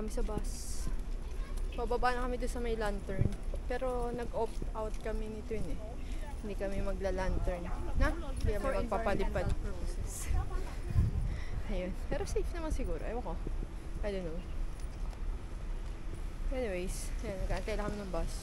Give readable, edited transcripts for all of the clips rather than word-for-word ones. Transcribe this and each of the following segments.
kami sa bus. Bababa na kami doon sa may lantern. Pero nag-opt out kami nito yun eh. Hindi kami magla-lantern. Hindi kami magpapalipad. Ayun. Pero safe naman siguro. Ewan ko. I don't know. Anyways, ayan, nag-aantay lang kami ng bus.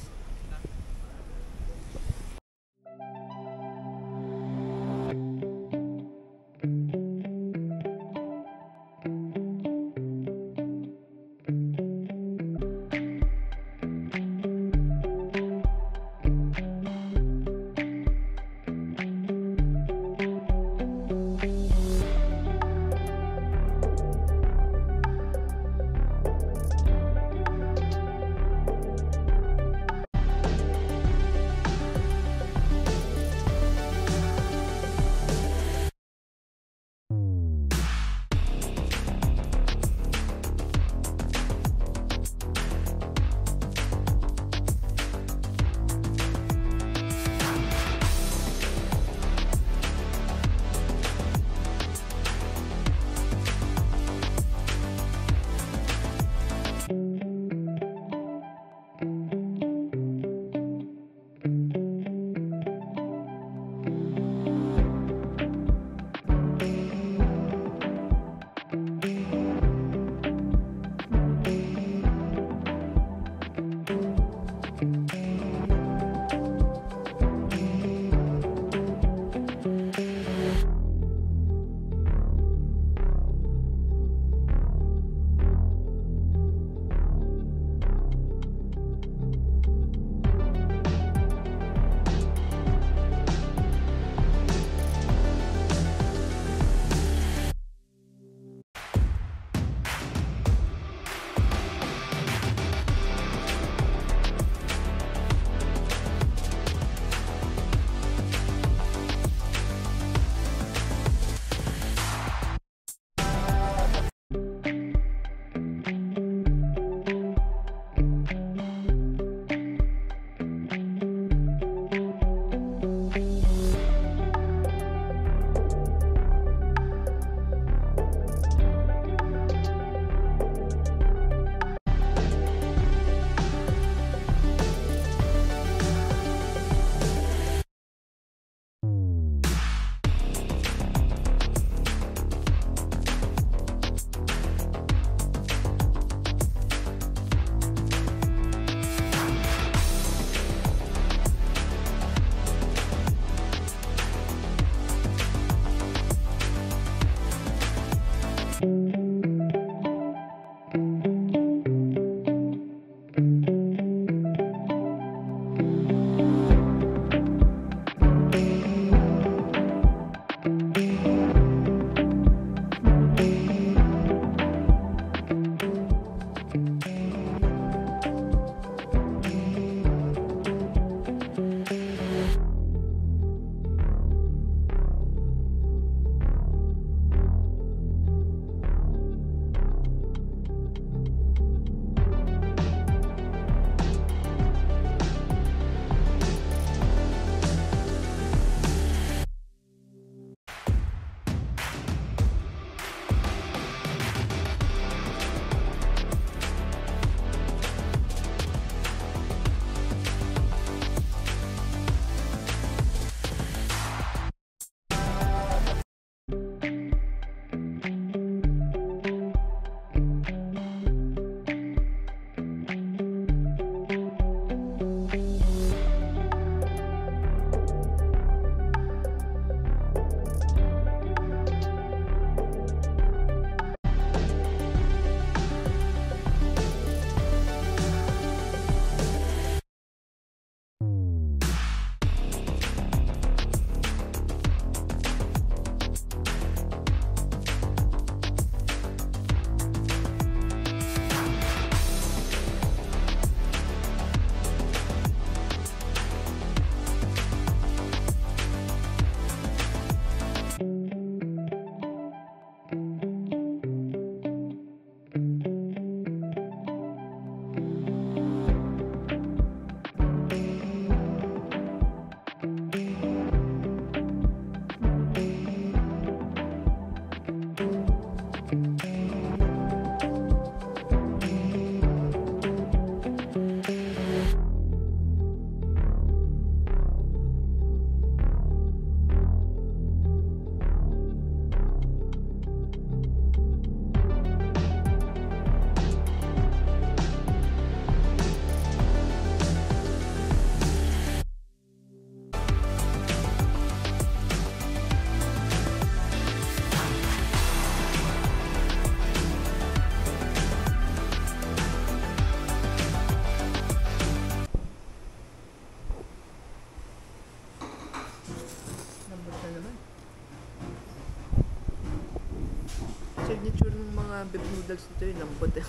signature ng mga beef noodles dito yung lambot eh.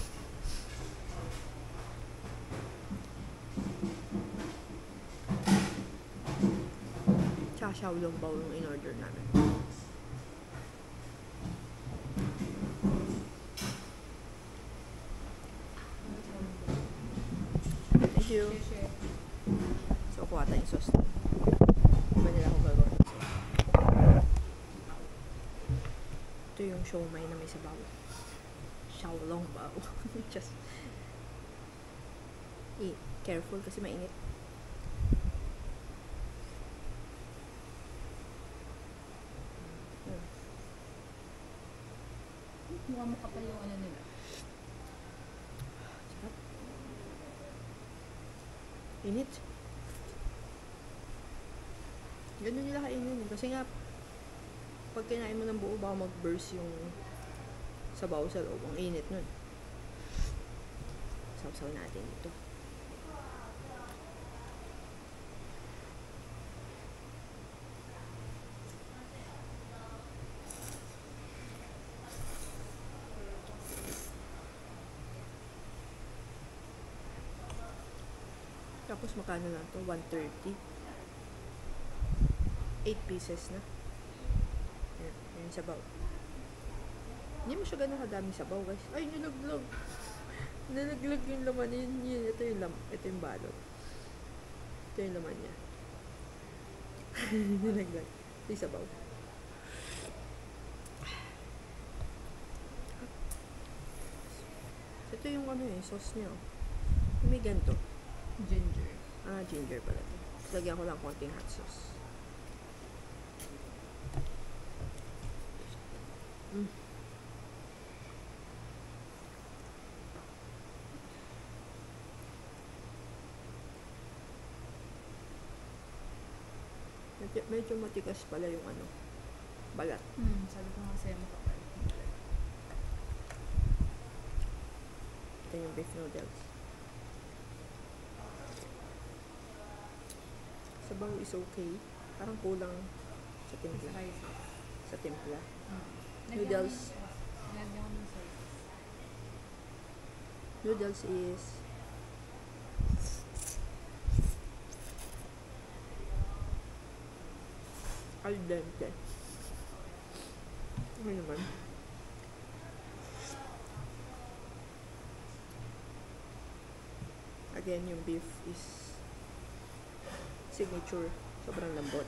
Tsaka xiaolongbao yung in-order namin. Thank you. So, kuha tayong sauce. Iba nila ako gagawin. Ito yung siomai na may sabaw. Xiaolongbao. Just careful kasi mainit. Mukha mo kapal yung ano nila. Sarap. Init. Ganun nila kainin. Kasi nga, pag kinain mo ng buo, baka mag-burst yung sabaw sa loob. Ang init nun. Sausaw natin ito. Tapos makano lang to? 130. 8 pieces na. Ayan, yung sabaw. Hindi mo siya ganun kadaming sabaw, guys. Ay, nilaglag. Nilaglag yung laman. Ito yung balot. Ito yung laman niya. Nilaglag. Ito yung sabaw. Ito yung ano eh, sauce niya. May ganito. Ginger. Ah, ginger pala ito. Tapos lagyan ko lang konting hot sauce. Medyo matigas pala yung ano, balat. Sabi ko nga sa'yo makapal. Ito yung beef noodles. Sabaw is okay. Parang kulang sa timpla. Sa timpla. Noodles. Lagyan ko ng sauce. Noodles is al dente. Okay naman. Again, yung beef is signature. Sobrang lambot.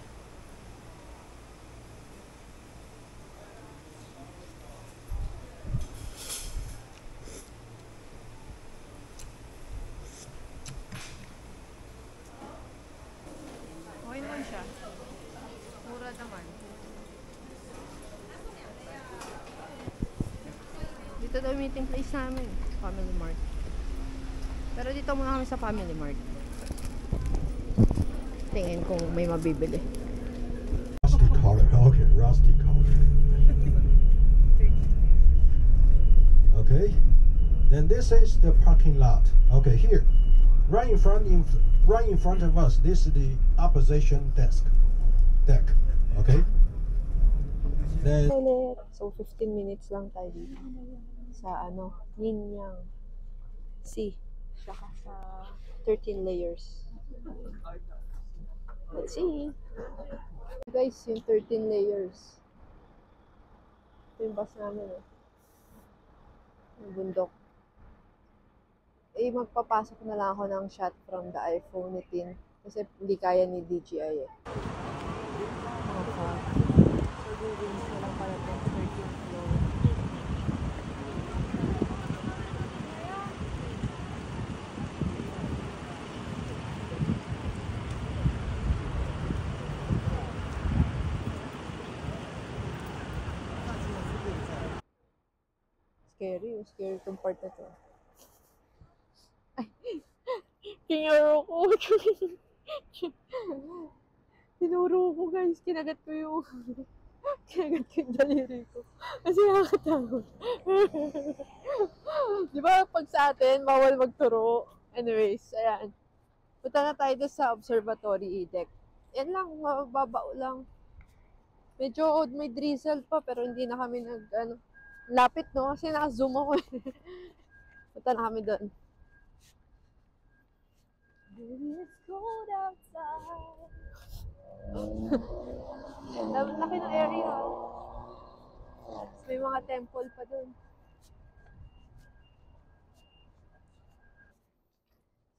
Okay naman siya. Mura naman. Dito daw meeting place namin. Family Mart. Pero dito muna kami sa Family Mart. Tingin kung may mabibili. Rusty color. Okay, rusty color. Okay. Then this is the parking lot. Okay, here. Right in front of us, this is the opposition deck. Okay? Then So 15 minutes lang tayo dito. Sa ano, Ninyang Sea. Saka sa 13 layers. Let's see. Guys, yung 13 layers. Ito yung bus namin eh. Yung bundok. Eh, magpapasok na lang ako ng shot from the iPhone ni Tin. Kasi hindi kaya ni DJI eh. Okay. So, gagawin ko lang pala itong 13th floor. Scary itong part na to. Ay, kinaro ko. Tinuro ko guys, kinagat ko yung daliri ko. Kasi nakakatakot. Di ba pag sa atin, bawal magturo. Anyways, ayan. Punta na tayo doon sa observatory deck. Yan lang, mababao lang. Medyo may drizzle pa, pero hindi na kami Lapit, no? Kasi naka-zoom ako eh. Punta na kami doon. Baby, it's cold outside. Laki ng area. May mga temple pa doon.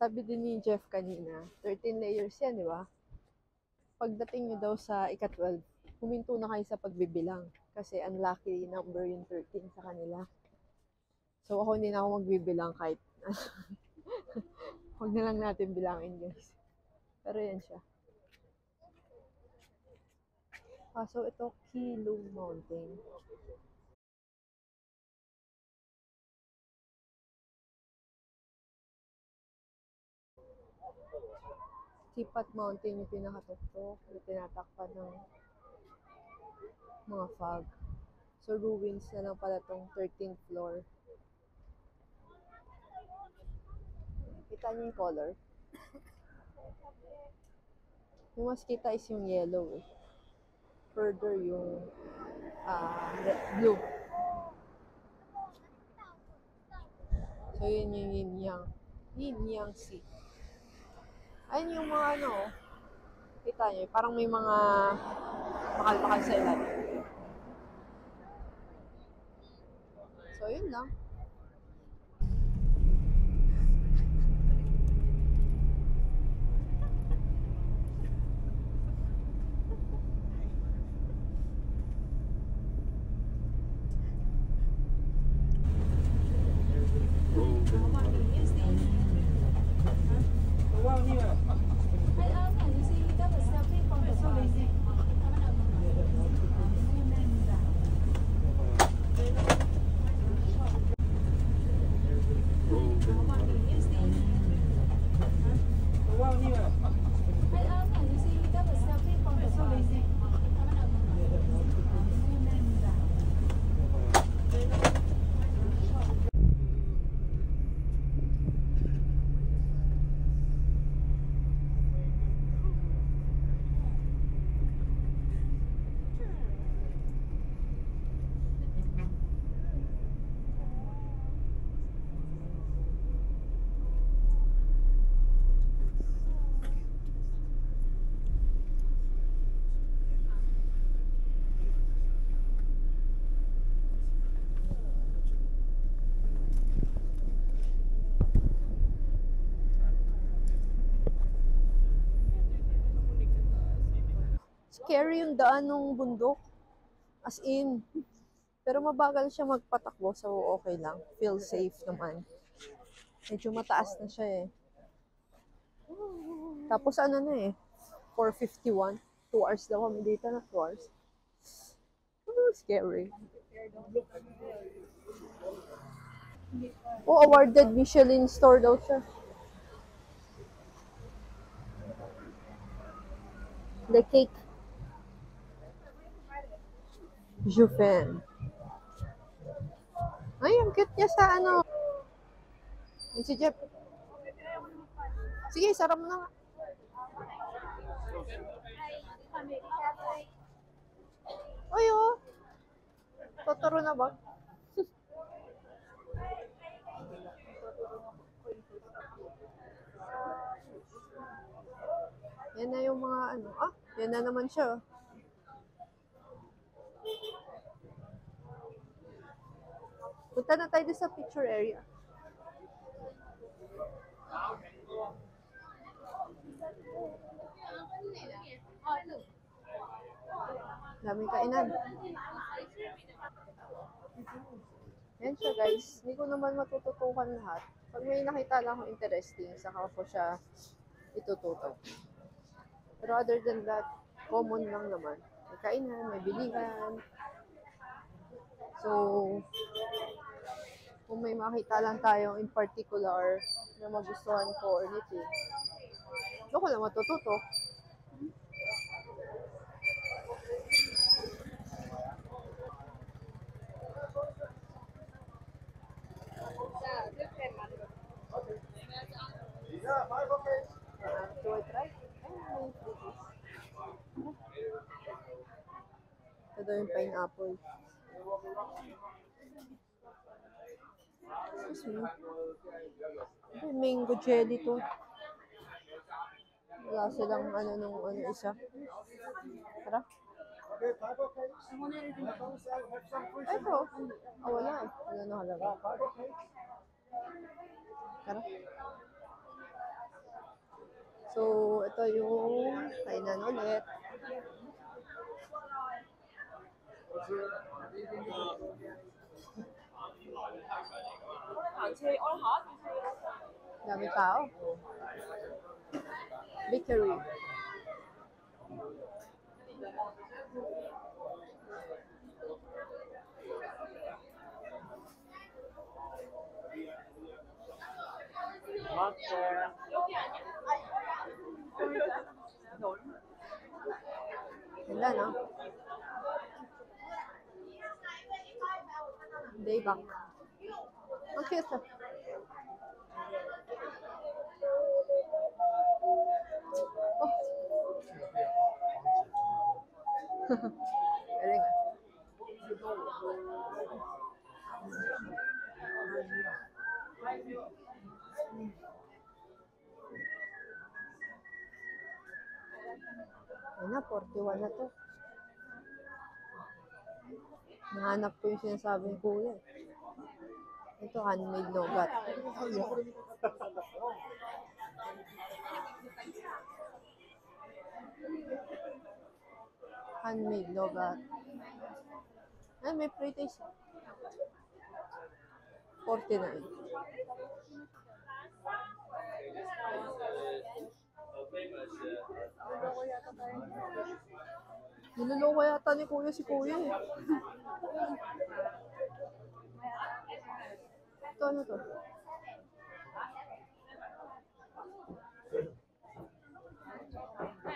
Sabi din ni Jeff kanina, 13 layers yan, di ba? Pagdating nyo daw sa ika-12, huminto na kayo sa pagbibilang. Kasi unlucky number yung 13 sa kanila. So ako hindi na ako magbibilang kahit huwag na lang natin bilangin, guys. Pero yan siya. So ito, Kilung Mountain. Sipat Mountain yung pinakatuktok, yung tinatakpan ng mga fog. So ruins na lang pala tong 13th floor. Kita niyo yung color? Yung mas kita is yung yellow eh. Further yung blue. So yun yung yin-yang. Yin-yang sea. Ayun yung mga ano, kita niyo, parang may mga bakal-bakal sa ilalim. So yun lang. Scary yung daan ng bundok. As in. Pero mabagal siya magpatakbo, so okay lang. Feel safe naman. Medyo mataas na siya eh. Tapos ano na eh, 4:51. 2 hours daw kami dito na 2 hours. Scary. Oh, awarded Michelin store daw siya. The cake. Juven. Ay, ang cute niya sa ano. Yung si Jeff. Sige, sarap mo na nga. Ay, oh. Totoro na ba? Yan na yung mga ano. Yan na naman siya. Punta na tayo sa picture area. Daming kainan. Yan siya guys. Hindi ko naman matututukan lahat. Pag may nakita lang akong interesting, saka ko siya itututok. Pero other than that, common lang naman. May kainan, may bilihan. So, kung may makita lang tayo in particular na magustuhan ko or anything, doon ko lang matututok. So, I try. Ito daw yung pineapple. Excuse me. Ay, mango jelly to. Wala silang nung isa. Tara. Ito. Wala. Wala na halaga. Tara. So, ito yung kainan ulit. Dami tao. Bakery. Ganda, no? Day back. Ang cute, ah. Galing, ah. Ayun na, 41 na to. Nahanap ko yung sinasabi ni Kuya. Ito, handmade nougat. Handmade nougat. Ay, may pre-taste. 49. Niloloko yata ni Kuya si Kuya eh. Ito, ano to?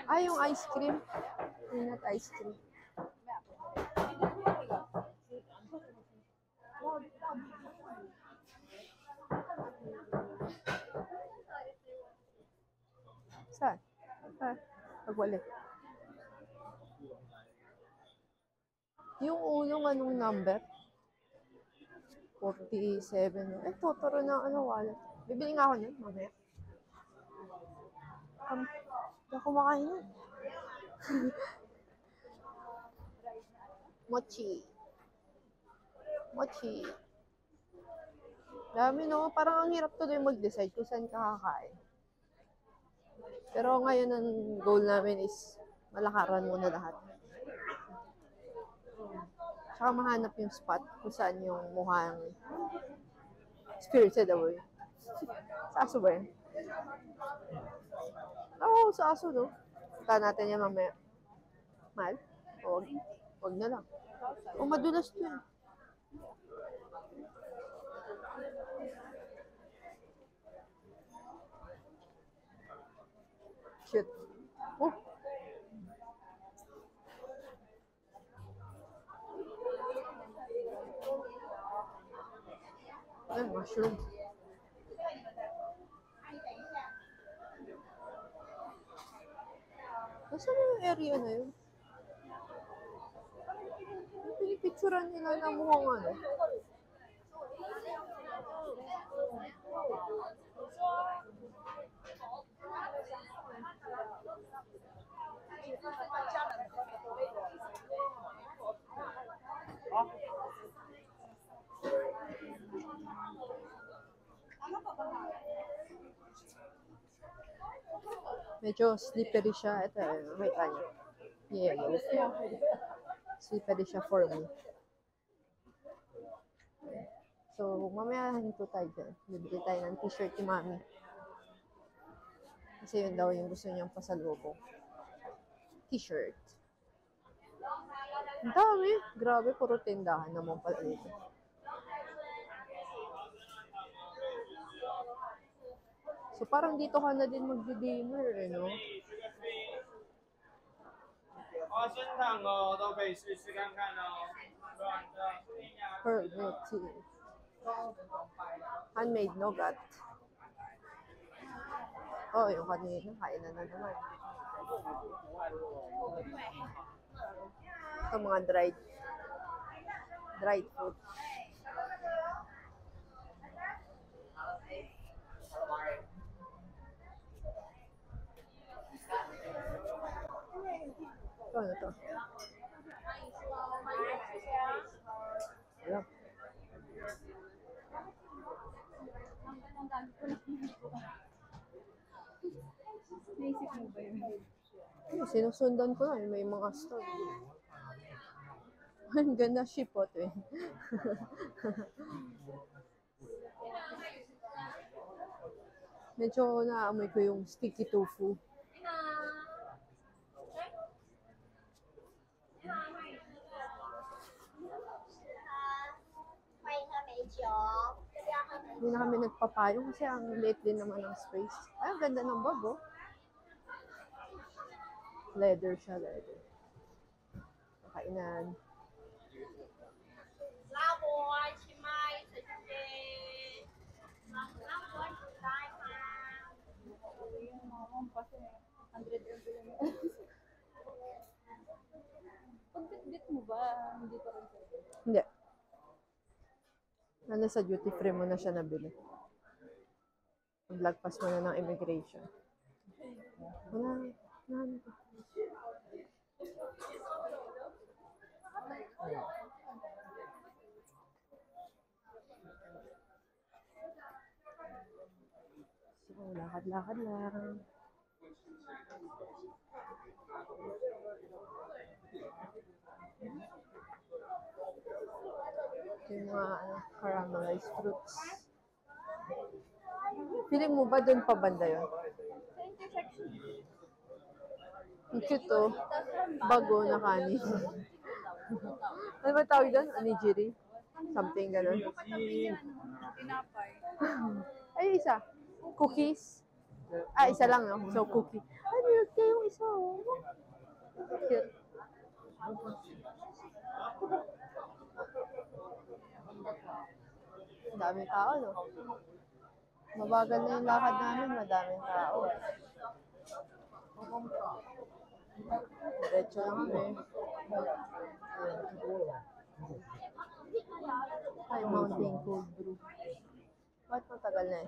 Ay, yung ice cream. Peanut ice cream. Saan? Pagbalik. Yung unong anong number? 47. Eh, totoro na wallet. Bibili nga ako nun, mamaya. Hindi ako makain nun. Mochi. Mochi. Dami, no? Parang ang hirap tuloy mag-decide kung saan ka kakain. Pero ngayon ang goal namin is malakaran muna lahat. Tsaka mahanap yung spot kung saan yung mukhang Spirited Away. Sa aso ba yan? Oo, sa aso, no? Punta natin yan mamaya. Mahal? Huwag na lang. Madulas to eh. Cute. Oh! Ay, mushroom. Nasaan yung area na yun? Pinipicturan nila na mukhang ano. Medyo slippery siya. Ito, makita niyo. Yellow. Slippery siya for me. So, mamaya hinto tayo dyan. Bibili tayo ng t-shirt ni Mami. Kasi yun daw yung gusto niyang pasalubong. T-shirt. Ang dami. Grabe, puro tindahan naman pala dito. So, parang dito ka na din magdi-dinner, eh, no? Pearl milk tea. Handmade nougat. Oh, yung kanina, kain na naman. Ito mga dried food. Ito, ano to? Alam. Naisip mo ba yun? Sinusundan ko na, may mga store. Ang ganda ship po ito eh. Medyo naamoy ko yung sticky tofu. Hindi na kami nagpapayo kasi ang late din naman ng space. Ay, ang ganda ng bag oh. Leather siya, leather. Kakainan. Yung mama kasi 100 lang. Pag bit mo ba, hindi pa rin sa'yo? Hindi. Ano sa duty free mo na siya nabili. Maglagpas mo na ng immigration. Wala. Ano to? So, lakad-lakad lang. Yung mga caramelized fruits. Feeling mo ba doon pa banda yun? Sa intersection. Ang cute oh. Bago na kanin. Ano ba tawag doon? Onigiri? Something ganun. Katabi yan, tinapay. Ay, isa. Cookies. Ah, isa lang, no? So, cookie. Ay, milk tea yung isa, oh. Cute. Ang daming tao, no? Mabagal na yung lakad namin, madaming tao. Diretso lang kami. Ay, mountain cold brew. Ba't matagal na eh?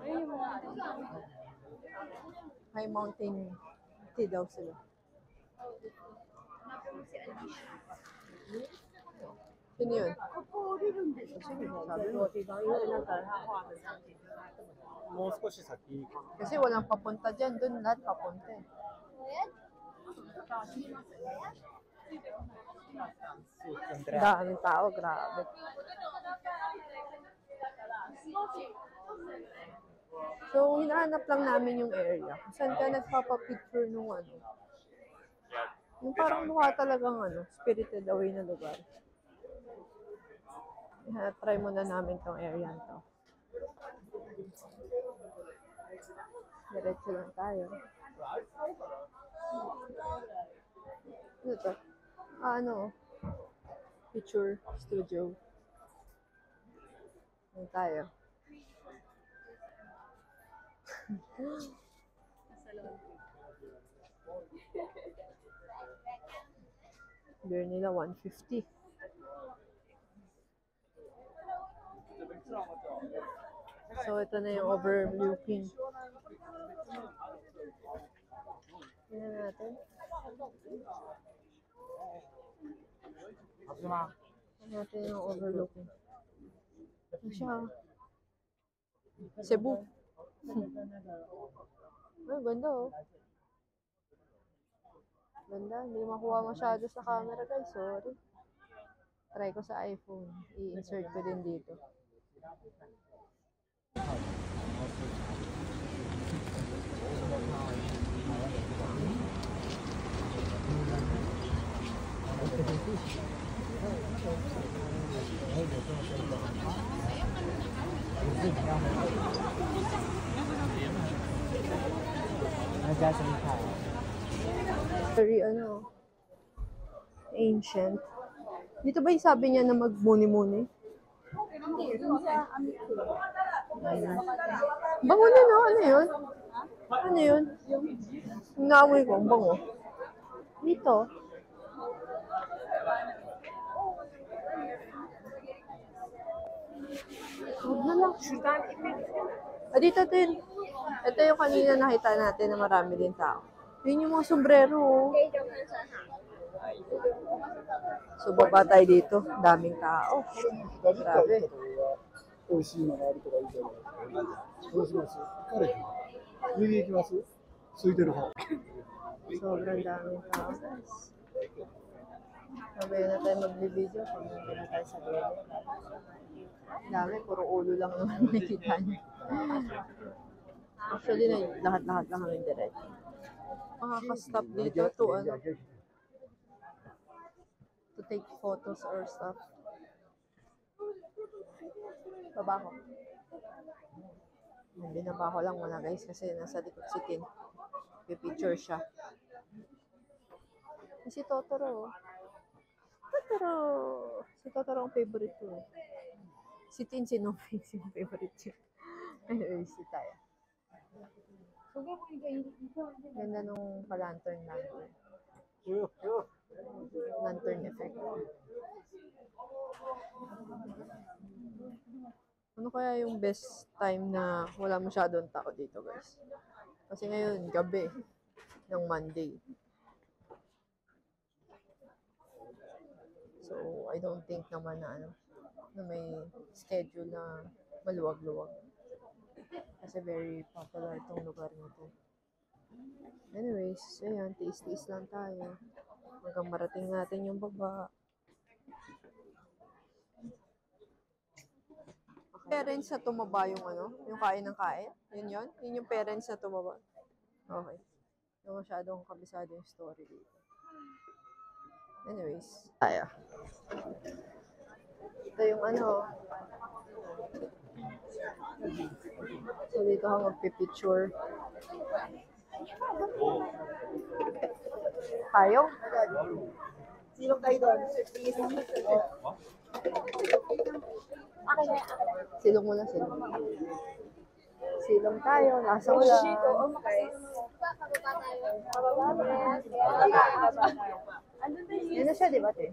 High mountain tea daw sila. Sino yun? Sige, sabi mo. もう少し先 Kasi walang papunta dyan. Doon lahat papunta eh. Daming tao, grabe. So, hinahanap lang namin yung area. Saan ka nagpapapicture nung ano? Yung parang mukha talagang ano, spirited away na lugar. Try muna namin tong area to. Diretso lang tayo. Ano to? Ano? Picture studio. Ano tayo? Beer nila 150. So, ito na yung overlooking. Tingnan natin. Tingnan natin yung overlooking. Ano siya? Cebu. Ay, ganda oh. Ganda. Hindi makuha masyado sa camera guys. Sorry. Try ko sa iPhone. I-insert ko din dito. Very ano, ancient. Dito ba yung sabi niya na magmuni-muni? Bango na no? Ano yun? Ano yun? Yung naamoy ko, ang bango. Dito. Huwag na lang. Dito din. Ito yung kanina nakita natin na marami din tao. Yun yung mga sombrero. So, baba tayo dito. Daming tao. Grabe. 美味しいのがあるとか言うけど、どうします行かれへん。右行きます空いてる方。 Sobrang daming tao, guys. Mamaya na tayo mag-video kung hindi na tayo sa dulo. Dami, puro ulo lang naman nakikita niyo. Actually, lahat-lahat lang kami direct. Makaka-stop dito to to take photos or stuff. Baba ko. Binaba ko lang muna, guys, kasi nasa likod si Tin. Pipicture siya. Si Totoro. Totoro! Si Totoro ang favorite ko. Si Tin, sinong favorite niya? Anyway, si Taya. Ganda nung pa-lantern. Lantern effect. Ano kaya yung best time na wala masyadong tao dito, guys? Kasi ngayon, gabi ng Monday. So, I don't think naman na may schedule na maluwag-luwag. Kasi very popular itong lugar na to. Anyways, ayan, tiis-tiis lang tayo. Hanggang marating natin yung baba. Parents na tumaba yung yung kain ng kain. Yun. Yun yung parents na tumaba. Okay. Yung masyadong kabisado yung story dito. Anyways, tayo. Ito yung So, dito ako magpipicture. Tayo? Silong kayo doon. Silong muna, silong. Silong tayo, nasa ulan. Yan na siya, di ba, te?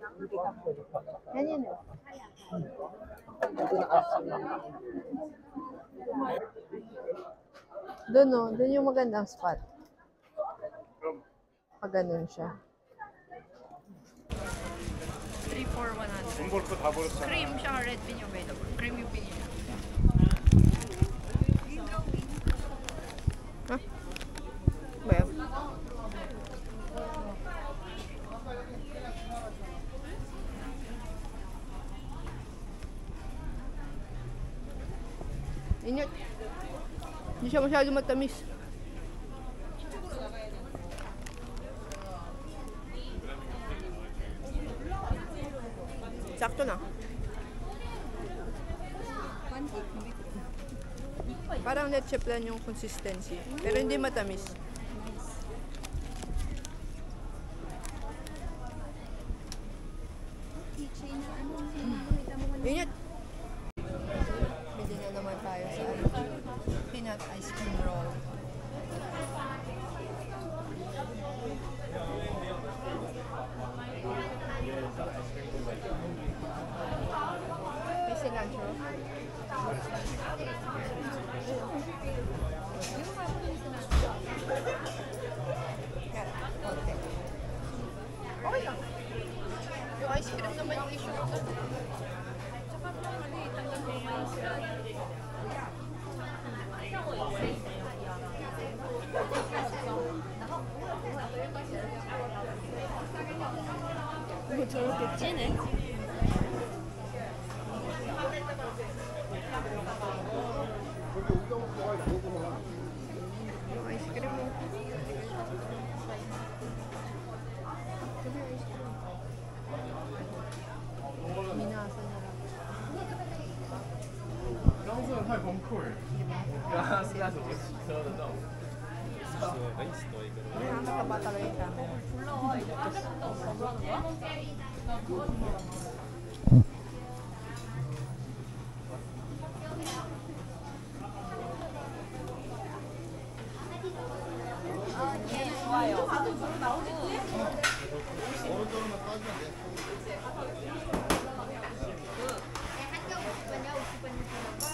Yan. Doon yung magandang spot. Pag ganun siya. 3 for 100. Cream siya, red bean yung available. Cream yung pinili. Huh? Well. Ingat. Hindi siya masyado matamis. Sakto na. Parang leche plan yung consistency. Pero hindi matamis. Ingat. Bili na naman tayo sa peanut ice cream roll. May cilantro. Okay lang. Yung ice cream naman yung issue ko. Tsaka maliit ang mais. 저렇게 찌네. 아이스크림 미나서太崩溃了。刚刚是那什么车的那种。 nakakataba talaga yung camera.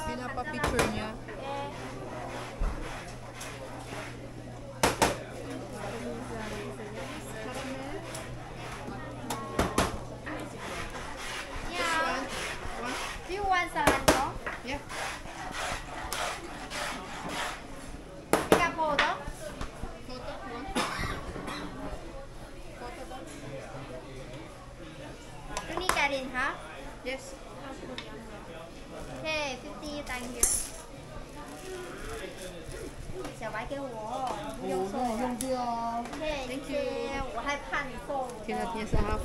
Pinapa-picture niya. 한쌀한 거? Yeah. Pick up order. You need that in, huh? Yes. Okay, 50, thank you. 小白给我，不用错。用掉。 Okay, Thank thank you. you. 我还怕你错。 Kinat niya sa half.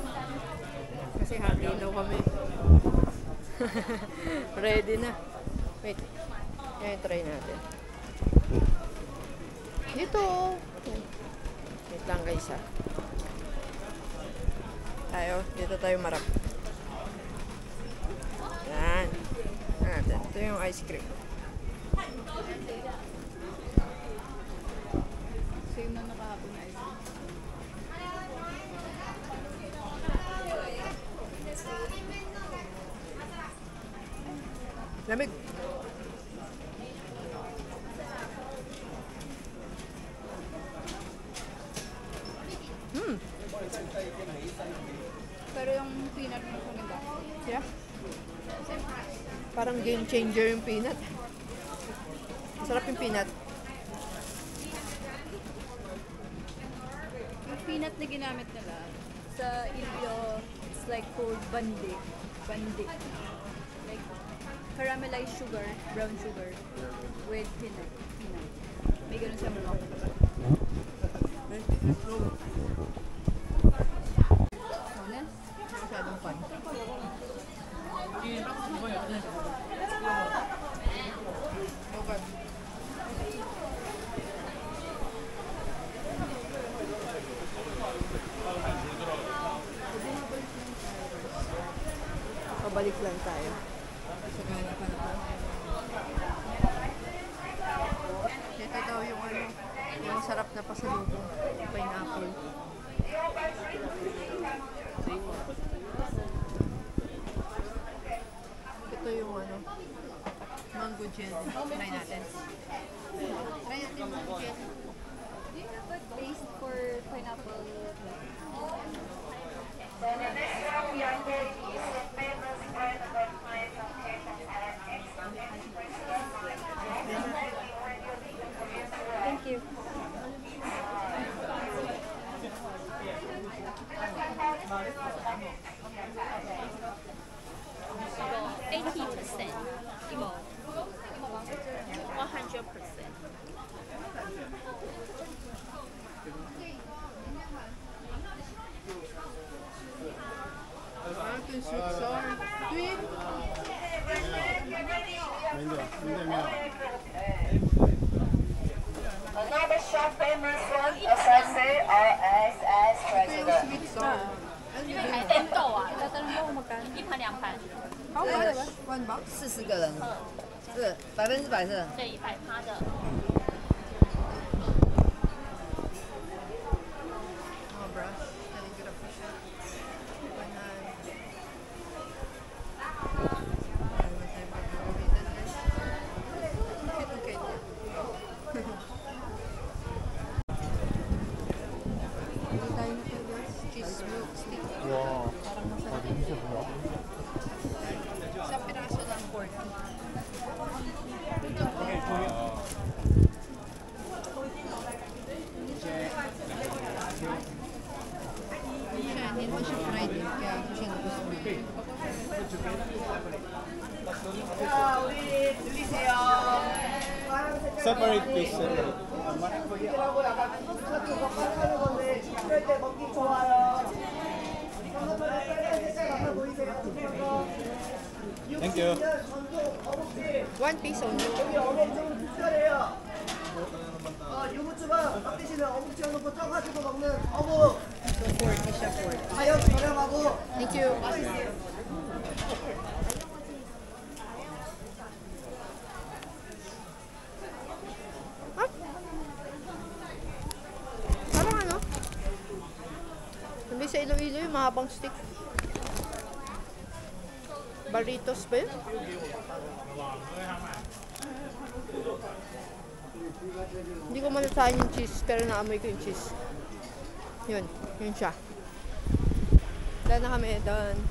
Kasi happy daw kami. Ready na. Wait. Yan, try natin. Dito. Wait lang guys ha. Dito tayo marap. Yan. Natin. Ito yung ice cream. Same na nakahapon na ice. Lamig. Pero yung peanut mo maganda. Yeah. Parang game changer yung peanut. Masarap yung peanut. Yung peanut na ginamit nila sa Ilio, it's like called bandi. Bandi. Like caramelized sugar, brown sugar with peanut. May ganun siya mga. Masyadong fun. Okay. Pabalik lang tayo. Sa gana pa na. Ito daw yung ano, yung sarap na pasalubong. Pineapple. Ito yung ano, mango jelly. Try natin. Try natin mango jelly. Do you have a taste for pineapple? Thank you. 이거 100%. Mountain sweet sour. Sweet. Another shop famous one, Asase RSS Ito yung President. sweet sour. Ano yun? 豆啊，tatanong mo kung magkano? 1盘2盘， How much? One box? 40个人，是100%是。对，100%的。 Oh, brush. Very good po siya. Cheese milk stick. Parang masarap. Isang piraso lang 40. Hindi naman siya fried eh, kaya ako siya nagustuhan. Separate please, separate. Thank you. 1 piece only. 유부초밥 밥 대신에 어묵 채워놓고 쪄가지고 먹는 어묵. So 40 siya, 40. 가격 저렴하고. Thank you. Parang ano? Hindi sa Iloilo yung mahabang stick. Barritos ba yun? Hindi ko malasahan yung cheese, pero naamoy ko yung cheese. Yun siya. Dahil na kami, done.